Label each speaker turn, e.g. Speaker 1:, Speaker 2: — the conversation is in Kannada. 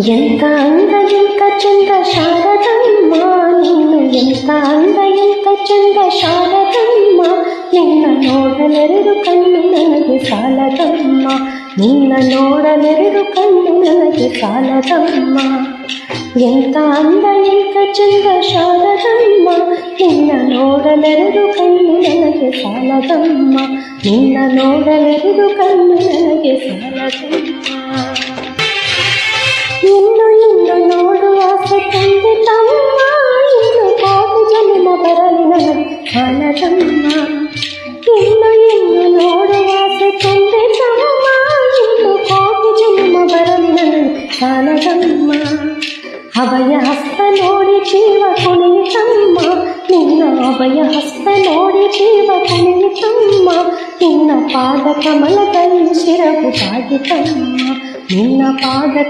Speaker 1: ಎಂತ ಅಂದ ಎಂತ ಚಂದ ಶಾರದಮ್ಮ ನೀನು, ಎಂತ ಅಂದ ಎಂತ ಚಂದ ಶಾರದಮ್ಮ, ನಿನ್ನ ನೋಡಲೆರಡು ಕಣ್ಣು ನನಗೆ ಸಾಲದಮ್ಮ, ನಿನ್ನ ನೋಡಲೆರಡು ಕಣ್ಣು ನನಗೆ ಸಾಲದಮ್ಮ. ಎಂತ ಅಂದ ಎಂತ ಚಂದ ಶಾರದಮ್ಮ, ನಿನ್ನ ನೋಡಲೆರಡು ಕಣ್ಣು ನನಗೆ ಸಾಲದಮ್ಮ, ನಿನ್ನ ನೋಡಲೆರಡು ಕಣ್ಣು ನನಗೆ ಸಾಲದಮ್ಮ. ಇನ್ನು ಇನ್ನು ನೋಡುವ ಆಸೆ ತಂದೆ ತಮ್ಮ, ಇನ್ನು ಕೋಟಿ ಜನ್ಮ ಬರಲಿ ನನಗೆ ಸಾಲದಮ್ಮ. ಇನ್ನು ಇನ್ನು ನೋಡುವ ಆಸೆ ತಂದೆ ತಮ್ಮ, ಇನ್ನು ಕೋಟಿ ಜನ್ಮ ಬರಲಿ ನನಗೆ ಸಾಲದಮ್ಮ. ಅಭಯ ಹಸ್ತ ನೋಡಿ ಜೀವ ಕುಣಿತಮ್ಮ, ನಿನ್ನ ಅಭಯ ಹಸ್ತ ನೋಡಿ ಜೀವ ಕುಣಿತಮ್ಮ, ನಿನ್ನ ಪಾದ ಕಮಲದಲ್ಲಿ ಶಿರವು ತಾಗಿತಮ್ಮ, ನಿನ್ನ ಪಾದ